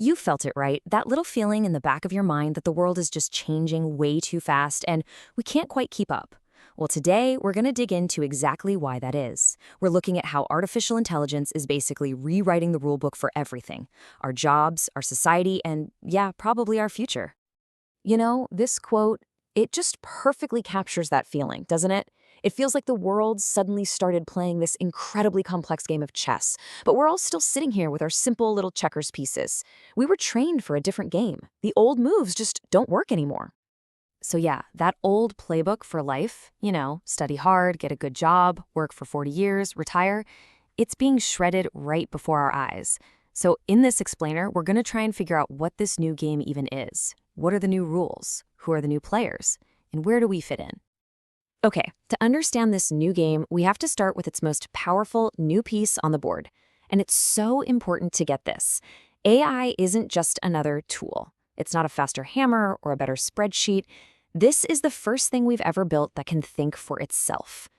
You felt it, right? That little feeling in the back of your mind that the world is just changing way too fast and we can't quite keep up. Well, today we're going to dig into exactly why that is. We're looking at how artificial intelligence is basically rewriting the rulebook for everything: our jobs, our society, and yeah, probably our future. You know, this quote, it just perfectly captures that feeling, doesn't it? It feels like the world suddenly started playing this incredibly complex game of chess, but we're all still sitting here with our simple little checkers pieces. We were trained for a different game. The old moves just don't work anymore. So yeah, that old playbook for life, study hard, get a good job, work for 40 years, retire, it's being shredded right before our eyes. So in this explainer, we're going to try and figure out what this new game even is. What are the new rules? Who are the new players? And where do we fit in? Okay, to understand this new game, we have to start with its most powerful new piece on the board. And it's so important to get this. AI isn't just another tool. It's not a faster hammer or a better spreadsheet. This is the first thing we've ever built that can think for itself.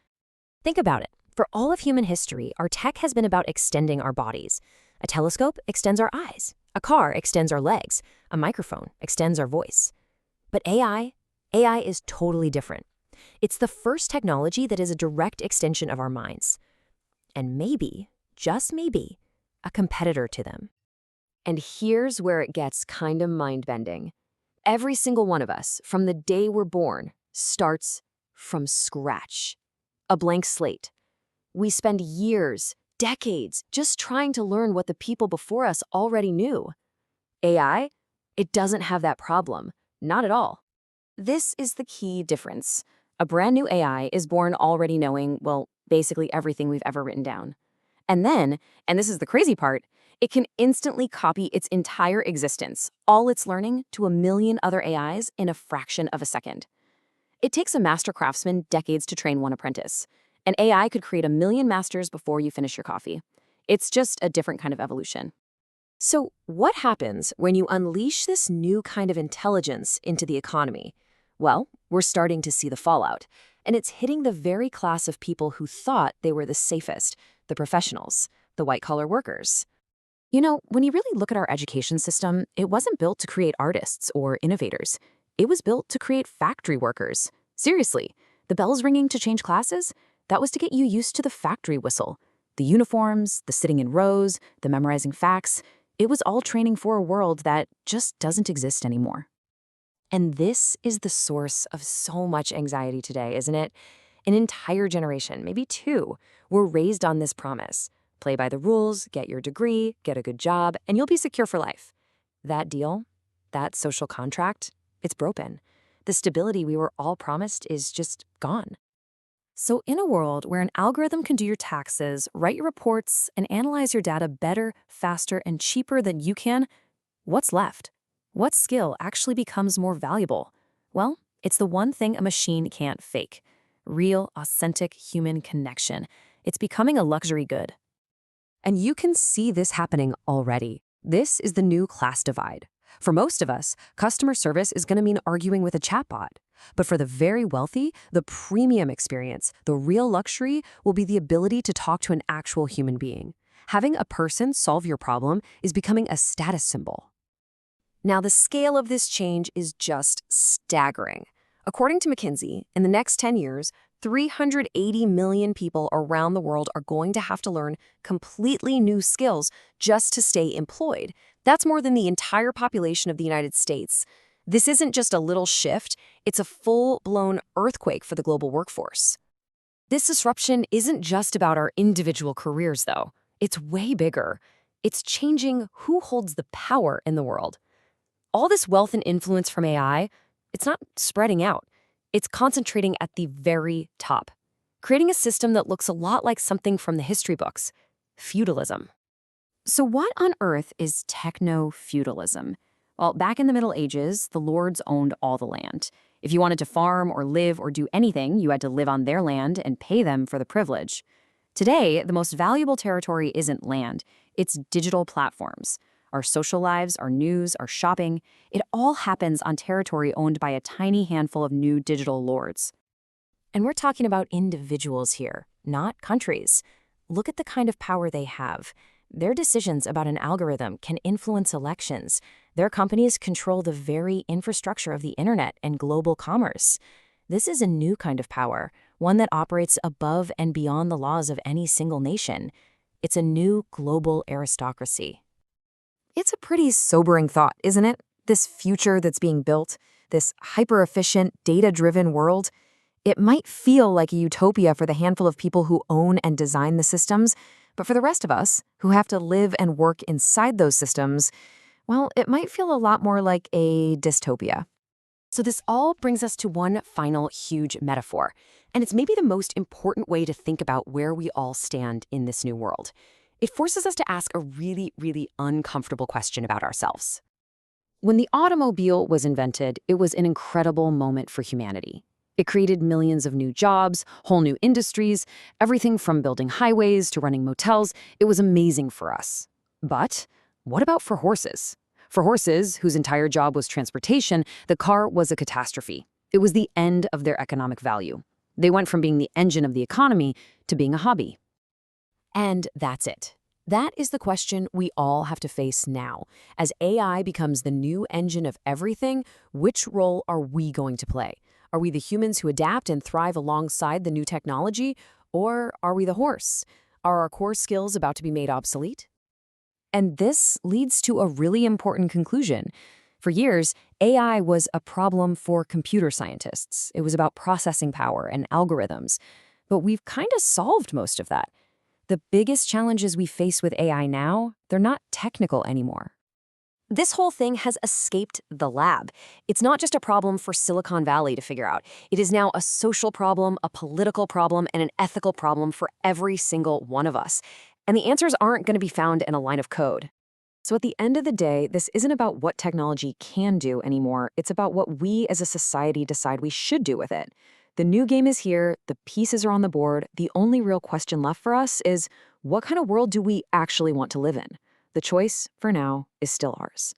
Think about it. For all of human history, our tech has been about extending our bodies. A telescope extends our eyes. A car extends our legs. A microphone extends our voice. But AI is totally different. It's the first technology that is a direct extension of our minds. And maybe, just maybe, a competitor to them. And here's where it gets kind of mind-bending. Every single one of us, from the day we're born, starts from scratch. A blank slate. We spend years, decades, just trying to learn what the people before us already knew. AI, it doesn't have that problem. Not at all. This is the key difference. A brand new AI is born already knowing, well, basically everything we've ever written down. And then, and this is the crazy part, it can instantly copy its entire existence, all its learning, to a million other AIs in a fraction of a second. It takes a master craftsman decades to train one apprentice. An AI could create a million masters before you finish your coffee. It's just a different kind of evolution. So what happens when you unleash this new kind of intelligence into the economy? Well, we're starting to see the fallout, and it's hitting the very class of people who thought they were the safest, the professionals, the white-collar workers. You know, when you really look at our education system, it wasn't built to create artists or innovators. It was built to create factory workers. Seriously, the bells ringing to change classes? That was to get you used to the factory whistle. The uniforms, the sitting in rows, the memorizing facts. It was all training for a world that just doesn't exist anymore. And this is the source of so much anxiety today, isn't it? An entire generation, maybe two, were raised on this promise. Play by the rules, get your degree, get a good job, and you'll be secure for life. That deal, that social contract, it's broken. The stability we were all promised is just gone. So in a world where an algorithm can do your taxes, write your reports, and analyze your data better, faster, and cheaper than you can, what's left? What skill actually becomes more valuable? Well, it's the one thing a machine can't fake. Real, authentic human connection. It's becoming a luxury good. And you can see this happening already. This is the new class divide. For most of us, customer service is going to mean arguing with a chatbot. But for the very wealthy, the premium experience, the real luxury, will be the ability to talk to an actual human being. Having a person solve your problem is becoming a status symbol. Now, the scale of this change is just staggering. According to McKinsey, in the next 10 years, 380 million people around the world are going to have to learn completely new skills just to stay employed. That's more than the entire population of the United States. This isn't just a little shift, it's a full-blown earthquake for the global workforce. This disruption isn't just about our individual careers, though. It's way bigger. It's changing who holds the power in the world. All this wealth and influence from AI, it's not spreading out. It's concentrating at the very top, creating a system that looks a lot like something from the history books: feudalism. So what on earth is techno-feudalism? Well, back in the Middle Ages, the lords owned all the land. If you wanted to farm or live or do anything, you had to live on their land and pay them for the privilege. Today, the most valuable territory isn't land, it's digital platforms. Our social lives, our news, our shopping, it all happens on territory owned by a tiny handful of new digital lords. And we're talking about individuals here, not countries. Look at the kind of power they have. Their decisions about an algorithm can influence elections. Their companies control the very infrastructure of the internet and global commerce. This is a new kind of power, one that operates above and beyond the laws of any single nation. It's a new global aristocracy. It's a pretty sobering thought, isn't it? This future that's being built, this hyper-efficient, data-driven world. It might feel like a utopia for the handful of people who own and design the systems, but for the rest of us, who have to live and work inside those systems, well, it might feel a lot more like a dystopia. So this all brings us to one final huge metaphor, and it's maybe the most important way to think about where we all stand in this new world. It forces us to ask a really, really uncomfortable question about ourselves. When the automobile was invented, it was an incredible moment for humanity. It created millions of new jobs, whole new industries, everything from building highways to running motels. It was amazing for us. But what about for horses? For horses, whose entire job was transportation, the car was a catastrophe. It was the end of their economic value. They went from being the engine of the economy to being a hobby. And that's it. That is the question we all have to face now. As AI becomes the new engine of everything, which role are we going to play? Are we the humans who adapt and thrive alongside the new technology, or are we the horse? Are our core skills about to be made obsolete? And this leads to a really important conclusion. For years, AI was a problem for computer scientists. It was about processing power and algorithms. But we've kind of solved most of that. The biggest challenges we face with AI now, they're not technical anymore. This whole thing has escaped the lab. It's not just a problem for Silicon Valley to figure out. It is now a social problem, a political problem, and an ethical problem for every single one of us. And the answers aren't going to be found in a line of code. So at the end of the day, this isn't about what technology can do anymore. It's about what we as a society decide we should do with it. The new game is here. The pieces are on the board. The only real question left for us is, what kind of world do we actually want to live in? The choice, for now, is still ours.